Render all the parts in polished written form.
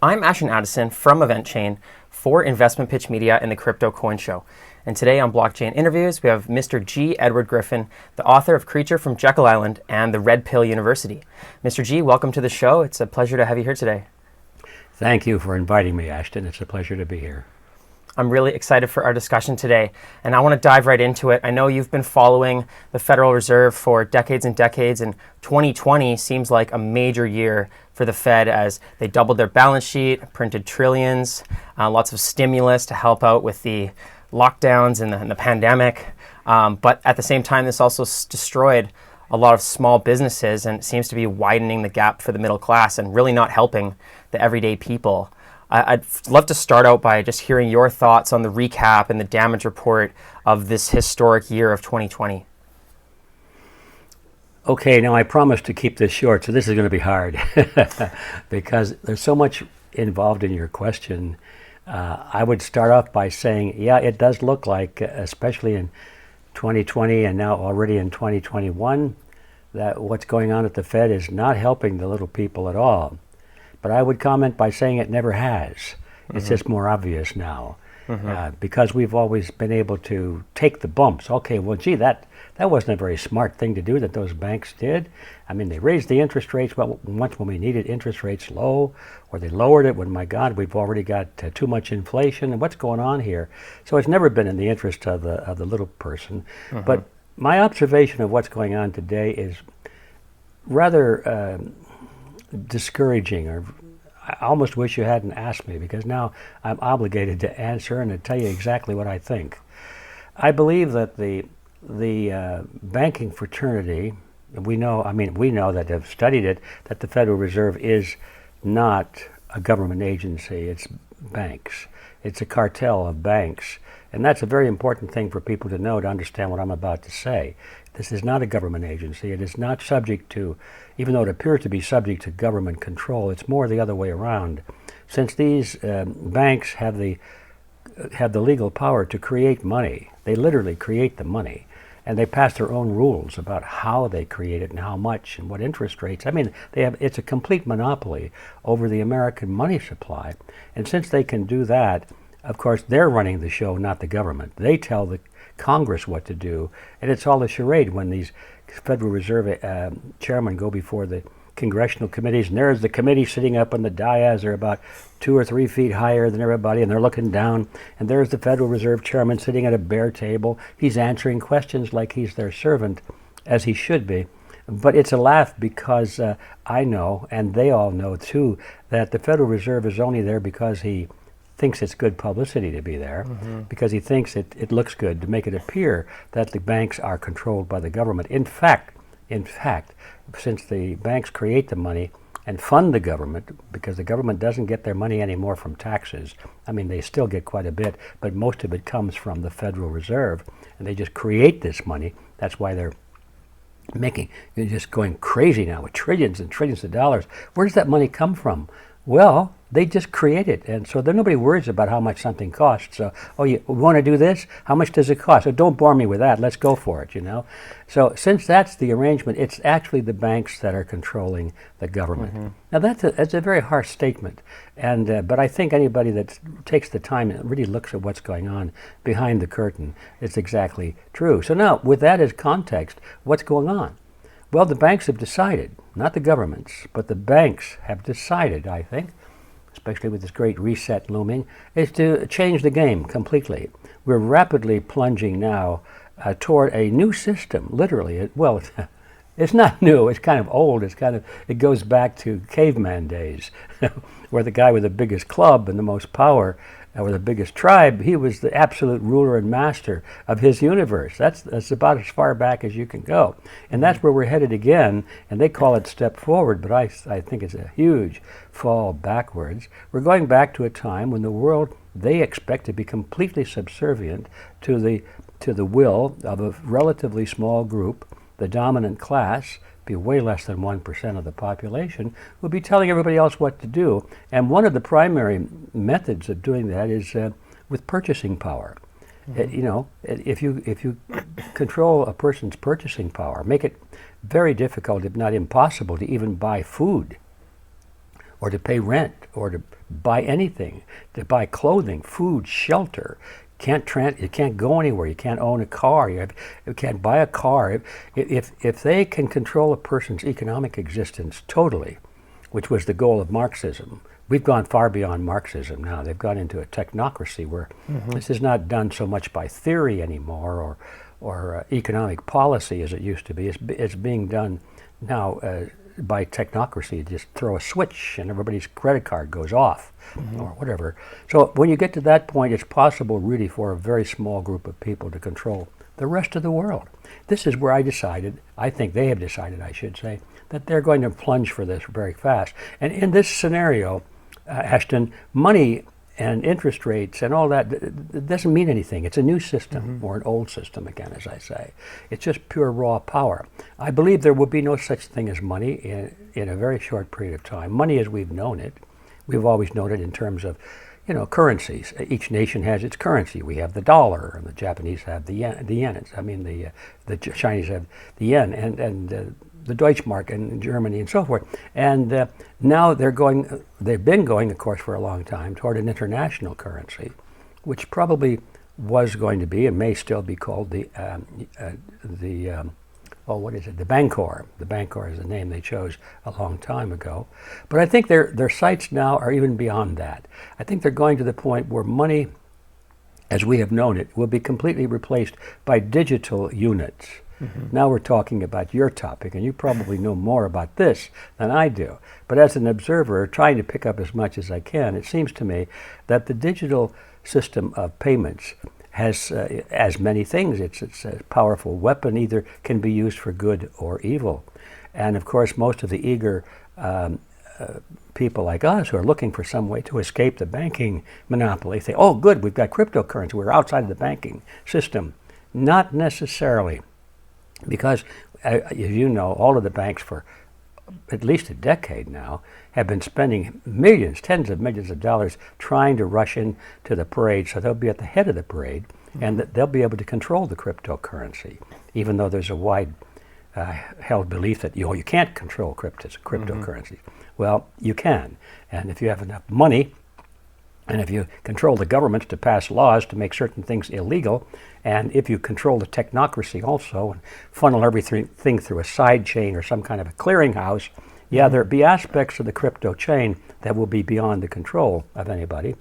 I'm Ashton Addison from Event Chain for Investment Pitch Media and the Crypto Coin Show. And today on Blockchain Interviews, we have Mr. G. Edward Griffin, the author of Creature from Jekyll Island and the Red Pill University. Mr. G, welcome to the show. It's a pleasure to have you here today. Thank you for inviting me, Ashton. It's a pleasure to be here. I'm really excited for our discussion today, and I want to dive right into it. I know you've been following the Federal Reserve for decades and decades, and 2020 seems like a major year for the Fed as they doubled their balance sheet, printed trillions, lots of stimulus to help out with the lockdowns and the pandemic. But at the same time, this also destroyed a lot of small businesses, and it seems to be widening the gap for the middle class and really not helping the everyday people. I'd love to start out by just hearing your thoughts on the recap and the damage report of this historic year of 2020. Okay, now I promised to keep this short, so this is going to be hard because there's so much involved in your question. I would start off by saying, yeah, it does look like, especially in 2020 and now already in 2021, that what's going on at the Fed is not helping the little people at all. But I would comment by saying it never has. It's just more obvious now because we've always been able to take the bumps. Okay, well, gee, that wasn't a very smart thing to do that those banks did. I mean, they raised the interest rates once when we needed interest rates low, or they lowered it when, my God, we've already got too much inflation. And what's going on here? So it's never been in the interest of the little person. But my observation of what's going on today is rather discouraging, or I almost wish you hadn't asked me, because now I'm obligated to answer and to tell you exactly what I think. I believe that the banking fraternity, we know that have studied it, that the Federal Reserve is not a government agency, it's banks. It's a cartel of banks. And that's a very important thing for people to know, to understand what I'm about to say. This is not a government agency. It is not subject to, even though it appears to be subject to government control, it's more the other way around. Since these banks have the legal power to create money, they literally create the money, and they pass their own rules about how they create it and how much and what interest rates. I mean, it's a complete monopoly over the American money supply. And since they can do that, of course, they're running the show, not the government. They tell the Congress what to do, and it's all a charade when these Federal Reserve chairmen go before the congressional committees, and there's the committee sitting up on the dais. They're about 2 or 3 feet higher than everybody, and they're looking down, and there's the Federal Reserve chairman sitting at a bare table. He's answering questions like he's their servant, as he should be. But it's a laugh because I know, and they all know too, that the Federal Reserve is only there because he thinks it's good publicity to be there, because he thinks it looks good to make it appear that the banks are controlled by the government. In fact, since the banks create the money and fund the government, because the government doesn't get their money anymore from taxes. I mean, they still get quite a bit, but most of it comes from the Federal Reserve, and they just create this money. That's why they're just going crazy now with trillions and trillions of dollars. Where does that money come from? Well, they just create it, and so nobody worries about how much something costs. So, you want to do this? How much does it cost? So don't bore me with that. Let's go for it, So since that's the arrangement, it's actually the banks that are controlling the government. Now that's a very harsh statement, and but I think anybody that takes the time and really looks at what's going on behind the curtain, it's exactly true. So now, with that as context, what's going on? Well, the banks have decided, not the governments, but the banks have decided, I think, especially with this great reset looming, is to change the game completely. We're rapidly plunging now toward a new system, literally. It's not new, it's kind of old. It goes back to caveman days, where the guy with the biggest club and the most power, or the biggest tribe, he was the absolute ruler and master of his universe. That's about as far back as you can go. And that's where we're headed again, and they call it step forward, but I think it's a huge fall backwards. We're going back to a time when the world, they expect to be completely subservient to the will of a relatively small group, the dominant class, be way less than 1% of the population, will be telling everybody else what to do. And one of the primary methods of doing that is with purchasing power. If you control a person's purchasing power, make it very difficult, if not impossible, to even buy food, or to pay rent, or to buy anything, to buy clothing, food, shelter. You can't go anywhere. You can't own a car. You can't buy a car. If they can control a person's economic existence totally, which was the goal of Marxism, we've gone far beyond Marxism now. They've gone into a technocracy where this is not done so much by theory anymore or economic policy as it used to be. It's being done now by technocracy. You just throw a switch and everybody's credit card goes off or whatever. So when you get to that point, it's possible really for a very small group of people to control the rest of the world. This is where I think they have decided, I should say, that they're going to plunge for this very fast. And in this scenario, Ashton, money and interest rates and all that, it doesn't mean anything. It's a new system or an old system again, as I say. It's just pure raw power. I believe there will be no such thing as money in a very short period of time. Money as we've known it, we've always known it in terms of, currencies. Each nation has its currency. We have the dollar, and the Japanese have the yen. The Chinese have the yen, and the Deutschmark in Germany and so forth. And now they've been going, of course, for a long time toward an international currency, which probably was going to be and may still be called the Bancor. The Bancor is the name they chose a long time ago. But I think their sights now are even beyond that. I think they're going to the point where money, as we have known it, will be completely replaced by digital units. Now we're talking about your topic, and you probably know more about this than I do. But as an observer, trying to pick up as much as I can, it seems to me that the digital system of payments has as many things. It's a powerful weapon, either can be used for good or evil. And of course, most of the eager people like us who are looking for some way to escape the banking monopoly say, oh, good, we've got cryptocurrency. We're outside of the banking system. Not necessarily. Because, as you know, all of the banks for at least a decade now have been spending millions, tens of millions of dollars trying to rush into the parade, so they'll be at the head of the parade, and that they'll be able to control the cryptocurrency, even though there's a wide held belief that you can't control cryptocurrency. Well, you can, and if you have enough money, and if you control the governments to pass laws to make certain things illegal, and if you control the technocracy also and funnel everything through a side chain or some kind of a clearinghouse, there'll be aspects of the crypto chain that will be beyond the control of anybody.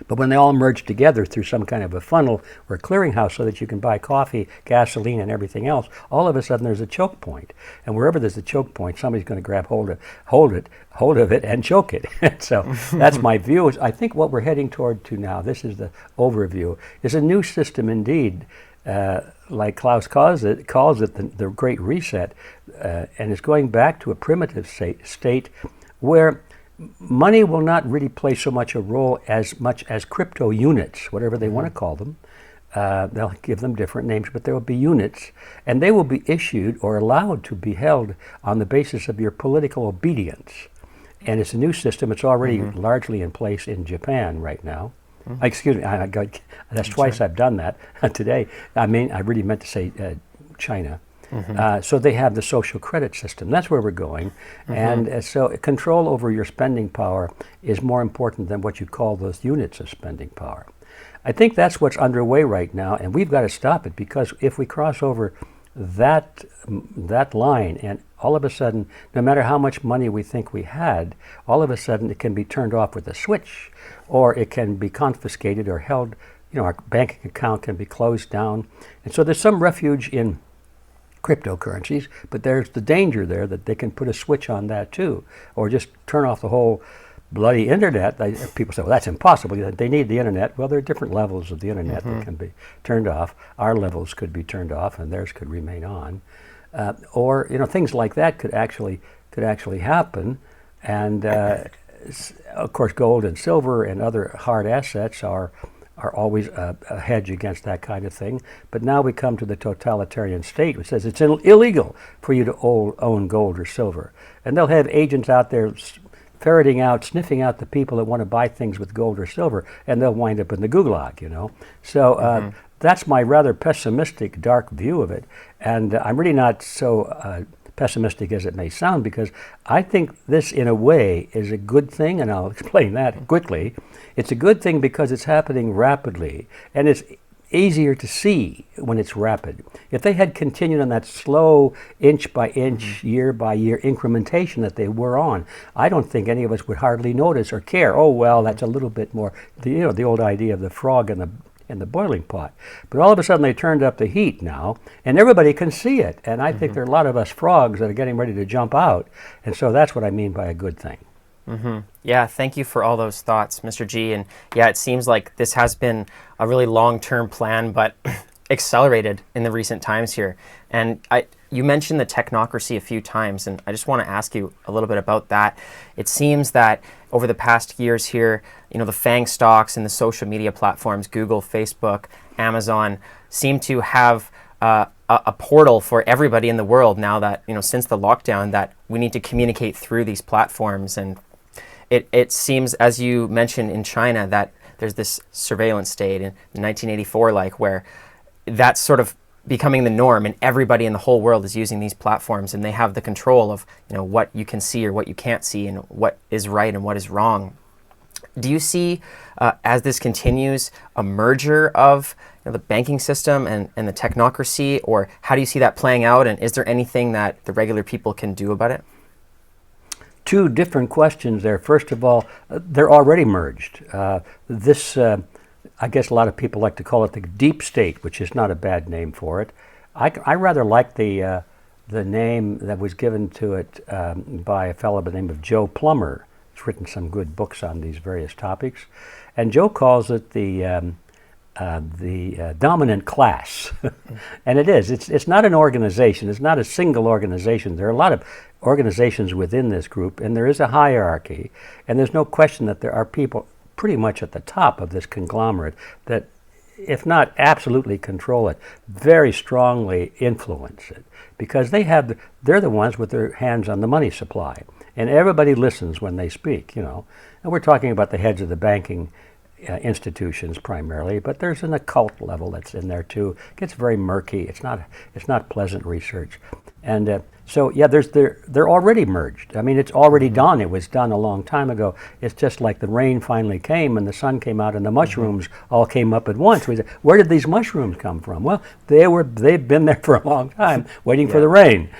But when they all merge together through some kind of a funnel or a clearinghouse so that you can buy coffee, gasoline, and everything else, all of a sudden there's a choke point. And wherever there's a choke point, somebody's going to grab hold of it and choke it. So that's my view. I think what we're heading toward to now, this is the overview, is a new system indeed. Like Klaus calls it the Great Reset, and it's going back to a primitive state where money will not really play so much a role as much as crypto units, whatever they want to call them. They'll give them different names, but there will be units, and they will be issued or allowed to be held on the basis of your political obedience. And it's a new system. It's already largely in place in Japan right now. Excuse me, that's twice I've done that today. I really meant to say China. So they have the social credit system. That's where we're going. And so control over your spending power is more important than what you call those units of spending power. I think that's what's underway right now, and we've got to stop it, because if we cross over that line, and all of a sudden, no matter how much money we think we had, all of a sudden it can be turned off with a switch, or it can be confiscated or held, our banking account can be closed down. And so there's some refuge in cryptocurrencies, but there's the danger there that they can put a switch on that too, or just turn off the whole bloody internet. People say, well, that's impossible. They need the internet. Well, there are different levels of the internet that can be turned off. Our levels could be turned off, and theirs could remain on. Or things like that could actually happen. And of course, gold and silver and other hard assets are always a hedge against that kind of thing. But now we come to the totalitarian state, which says it's illegal for you to own gold or silver. And they'll have agents out there sniffing out the people that want to buy things with gold or silver, and they'll wind up in the gulag, So that's my rather pessimistic, dark view of it. And I'm really not so pessimistic as it may sound, because I think this, in a way, is a good thing, and I'll explain that quickly. It's a good thing because it's happening rapidly, and it's easier to see when it's rapid. If they had continued on that slow, inch by inch, year by year incrementation that they were on, I don't think any of us would hardly notice or care. Oh, well, that's a little bit more, the old idea of the frog in the boiling pot. But all of a sudden they turned up the heat now, and everybody can see it. And I think there are a lot of us frogs that are getting ready to jump out. And so that's what I mean by a good thing. Yeah, thank you for all those thoughts, Mr. G. And yeah, it seems like this has been a really long-term plan, but accelerated in the recent times here. And you mentioned the technocracy a few times, and I just want to ask you a little bit about that. It seems that over the past years here, the FANG stocks and the social media platforms, Google, Facebook, Amazon, seem to have a portal for everybody in the world now that, since the lockdown, that we need to communicate through these platforms. And it seems, as you mentioned, in China, that there's this surveillance state in 1984, where that's sort of becoming the norm, and everybody in the whole world is using these platforms, and they have the control of what you can see or what you can't see, and what is right and what is wrong. Do you see, as this continues, a merger of the banking system and the technocracy, or how do you see that playing out, and is there anything that the regular people can do about it? Two different questions there. First of all, they're already merged. I guess a lot of people like to call it the deep state, which is not a bad name for it. I rather like the name that was given to it by a fellow by the name of Joe Plummer. He's written some good books on these various topics, and Joe calls it the dominant class. And it is. It's not an organization. It's not a single organization. There are a lot of organizations within this group, and there is a hierarchy, and there's no question that there are people pretty much at the top of this conglomerate that, if not absolutely control it, very strongly influence it, because they're the ones with their hands on the money supply, and everybody listens when they speak, And we're talking about the heads of the banking institutions primarily, but there's an occult level that's in there too. It gets very murky. It's not pleasant research, and so yeah, they're already merged. I mean, it's already done. It was done a long time ago. It's just like the rain finally came and the sun came out and the mushrooms all came up at once. We said, where did these mushrooms come from? Well, they've been there for a long time, waiting for the rain,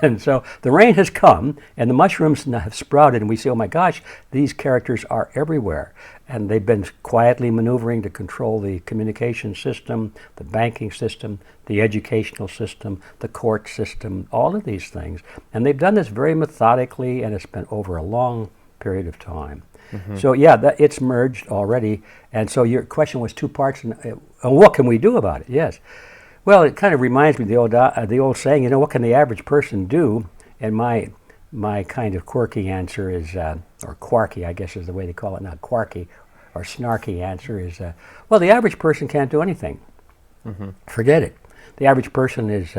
and so the rain has come and the mushrooms have sprouted, and we say, oh my gosh, these characters are everywhere. And they've been quietly maneuvering to control the communication system, the banking system, the educational system, the court system, all of these things. And they've done this very methodically, and it's been over a long period of time. So yeah, it's merged already. And so your question was two parts. And what can we do about it? Yes. Well, it kind of reminds me of the old saying, what can the average person do? And my kind of quirky answer is, or quarky, I guess is the way they call it, not quarky, or snarky answer is, well, the average person can't do anything. Forget it. The average person is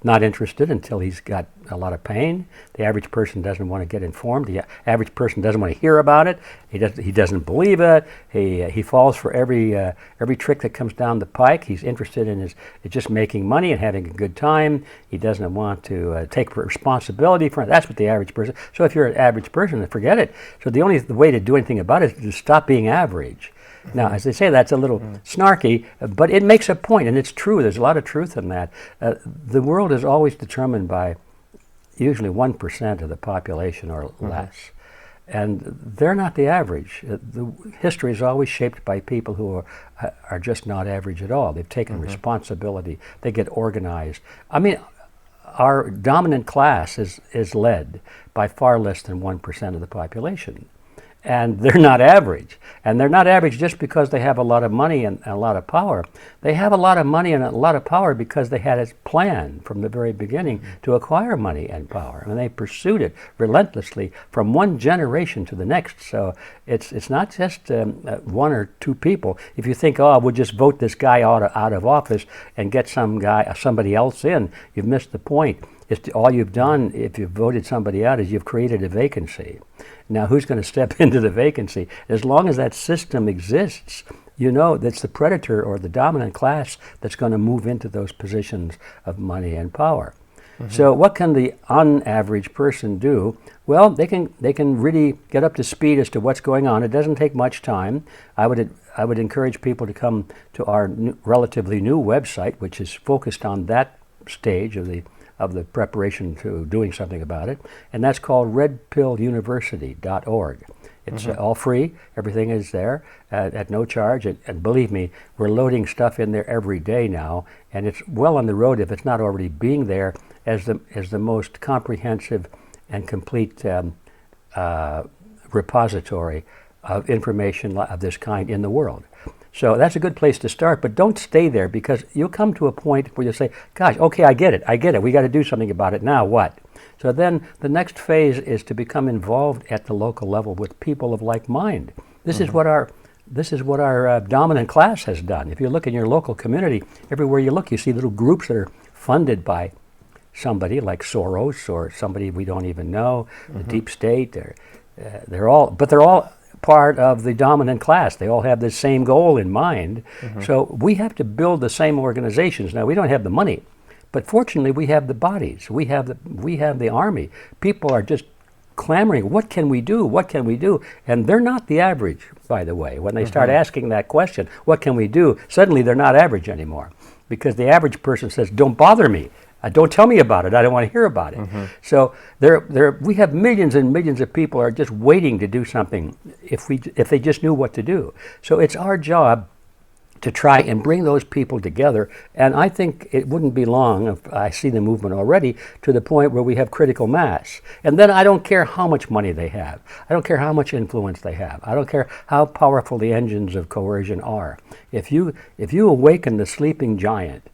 not interested until he's got a lot of pain. The average person doesn't want to get informed. The average person doesn't want to hear about it. He doesn't believe it. He falls for every trick that comes down the pike. He's interested in just making money and having a good time. He doesn't want to take responsibility for it. That's what the average person. So if you're an average person, forget it. So the way to do anything about it is to stop being average. Now, as they say, that's a little snarky, but it makes a point, and it's true. There's a lot of truth in that. The world is always determined by usually 1% of the population or less, and they're not the average. The history is always shaped by people who are just not average at all. They've taken responsibility. They get organized. I mean, our dominant class is led by far less than 1% of the population. And they're not average. And they're not average just because they have a lot of money and a lot of power. They have a lot of money and a lot of power because they had a plan from the very beginning to acquire money and power. And they pursued it relentlessly from one generation to the next. So it's not just one or two people. If you think, we'll just vote this guy out of office and get somebody else in, you've missed the point. All you've done, if you've voted somebody out, is you've created a vacancy. Now, who's going to step into the vacancy? As long as that system exists, that's the predator or the dominant class that's going to move into those positions of money and power. So what can the unaverage person do? Well, they can really get up to speed as to what's going on. It doesn't take much time. I would encourage people to come to our relatively new website, which is focused on that stage of the preparation to doing something about it, and that's called redpilluniversity.org. It's all free. Everything is there at no charge. And believe me, we're loading stuff in there every day now, and it's well on the road, if it's not already being there, as the most comprehensive and complete repository of information of this kind in the world. So that's a good place to start, but don't stay there, because you'll come to a point where you'll say, gosh, okay, I get it. We got to do something about it. Now what? So then the next phase is to become involved at the local level with people of like mind. This is what our dominant class has done. If you look in your local community, everywhere you look, you see little groups that are funded by somebody like Soros or somebody we don't even know, the deep state. They're all part of the dominant class. They all have the same goal in mind. So we have to build the same organizations. Now, we don't have the money, but fortunately we have the bodies. We have the army. People are just clamoring, what can we do? What can we do? And they're not the average, by the way. When they start asking that question, what can we do? Suddenly they're not average anymore, because the average person says, don't bother me. Don't tell me about it. I don't want to hear about it. So we have millions and millions of people are just waiting to do something if they just knew what to do. So it's our job to try and bring those people together. And I think it wouldn't be long, if I see the movement already, to the point where we have critical mass. And then I don't care how much money they have. I don't care how much influence they have. I don't care how powerful the engines of coercion are. If you awaken the sleeping giant,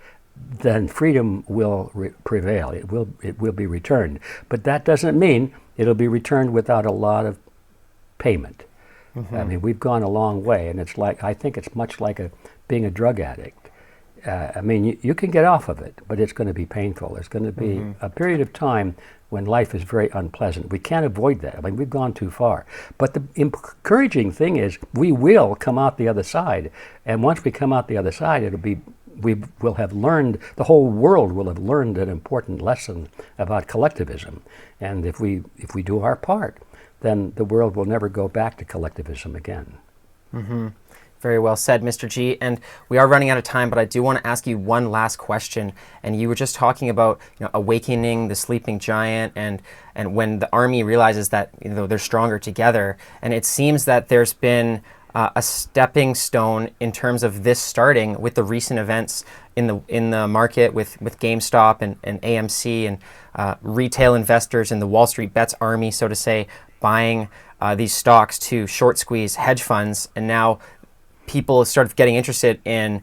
then freedom will prevail. It will be returned. But that doesn't mean it'll be returned without a lot of payment. I mean, we've gone a long way, and I think it's much like being a drug addict. I mean, you can get off of it, but it's going to be painful. There's going to be a period of time when life is very unpleasant. We can't avoid that. I mean, we've gone too far. But the encouraging thing is we will come out the other side. And once we come out the other side, we will have learned, the whole world will have learned an important lesson about collectivism. And if we do our part, then the world will never go back to collectivism again. Very well said, Mr. G. And we are running out of time, but I do want to ask you one last question. And you were just talking about, awakening the sleeping giant, and when the army realizes that they're stronger together. And it seems that there's been a stepping stone in terms of this starting with the recent events in the market with GameStop and AMC and retail investors in the Wall Street Bets army, so to say, buying these stocks to short squeeze hedge funds. And now people start getting interested in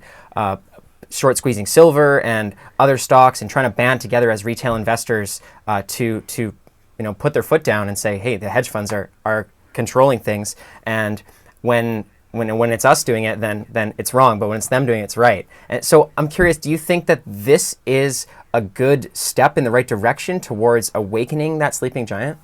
short squeezing silver and other stocks and trying to band together as retail investors to put their foot down and say, hey, the hedge funds are controlling things, and when it's us doing it, then it's wrong, but when it's them doing it, it's right. And so I'm curious, do you think that this is a good step in the right direction towards awakening that sleeping giant?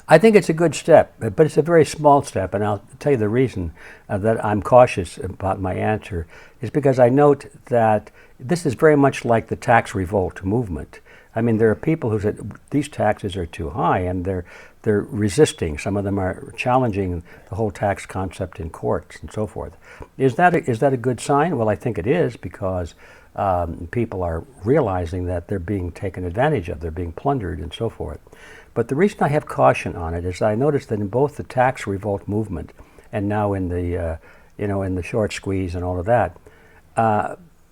I think it's a good step, but it's a very small step, and I'll tell you the reason that I'm cautious about my answer is because I note that this is very much like the tax revolt movement. I mean, there are people who said these taxes are too high, and they're resisting. Some of them are challenging the whole tax concept in courts and so forth. Is that a good sign? Well, I think it is, because people are realizing that they're being taken advantage of, they're being plundered and so forth. But the reason I have caution on it is I noticed that in both the tax revolt movement and now in the in the short squeeze and all of that,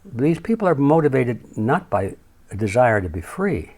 these people are motivated not by a desire to be free,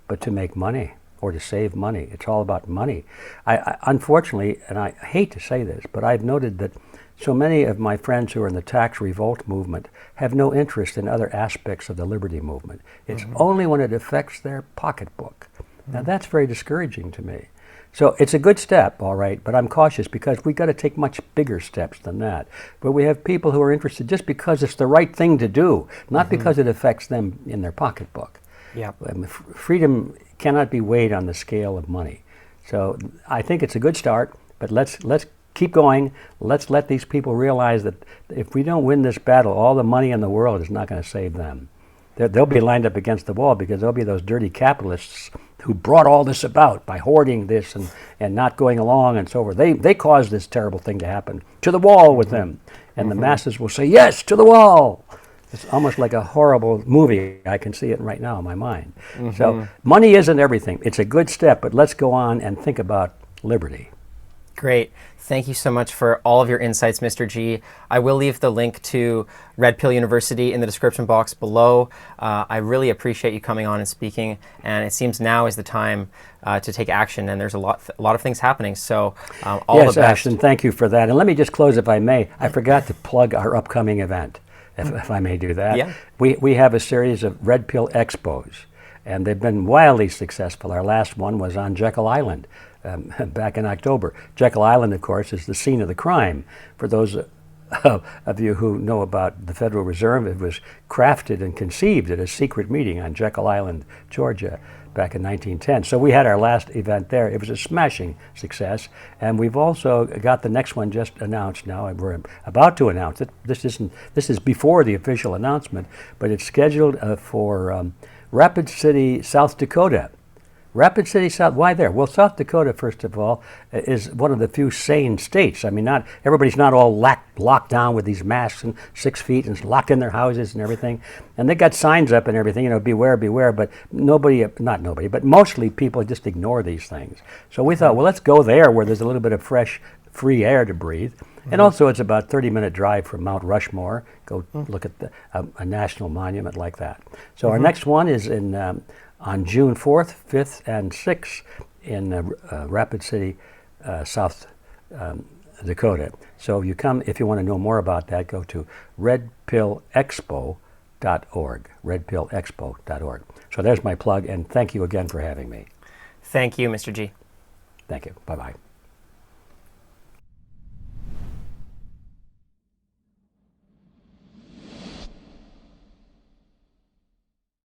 but to make money or to save money. It's all about money. I unfortunately, and I hate to say this, but I've noted that so many of my friends who are in the tax revolt movement have no interest in other aspects of the liberty movement. It's only when it affects their pocketbook. Now that's very discouraging to me. So it's a good step, all right, but I'm cautious because we've got to take much bigger steps than that. But we have people who are interested just because it's the right thing to do, not because it affects them in their pocketbook. Yeah. Freedom cannot be weighed on the scale of money. So I think it's a good start, but let's keep going. Let's let these people realize that if we don't win this battle, all the money in the world is not going to save them. they'll be lined up against the wall because there'll be those dirty capitalists who brought all this about by hoarding this and not going along and so forth. They caused this terrible thing to happen. To the wall with them. And the masses will say, yes, to the wall. It's almost like a horrible movie. I can see it right now in my mind. So money isn't everything. It's a good step, but let's go on and think about liberty. Great. Thank you so much for all of your insights, Mr. G. I will leave the link to Red Pill University in the description box below. I really appreciate you coming on and speaking, and it seems now is the time to take action, and there's a lot of things happening. So all yes, the best. Ashton, thank you for that. And let me just close, if I may. I forgot to plug our upcoming event, if I may do that. Yeah. We have a series of Red Pill Expos, and they've been wildly successful. Our last one was on Jekyll Island. Back in October. Jekyll Island, of course, is the scene of the crime. For those of you who know about the Federal Reserve, it was crafted and conceived at a secret meeting on Jekyll Island, Georgia, back in 1910. So we had our last event there. It was a smashing success, and we've also got the next one just announced now, and we're about to announce it. This is before the official announcement, but it's scheduled for Rapid City, South Dakota. Rapid City, South. Why there? Well, South Dakota, first of all, is one of the few sane states. I mean, everybody's not all locked down with these masks and 6 feet and locked in their houses and everything. And they got signs up and everything, beware, beware. But not nobody, but mostly people just ignore these things. So we thought, well, let's go there where there's a little bit of fresh, free air to breathe. And also, it's about a 30-minute drive from Mount Rushmore. Go look at a national monument like that. So our next one is on June 4th, 5th, and 6th in Rapid City, South Dakota. So if you want to know more about that, go to redpillexpo.org, redpillexpo.org. So there's my plug, and thank you again for having me. Thank you, Mr. G. Thank you. Bye-bye.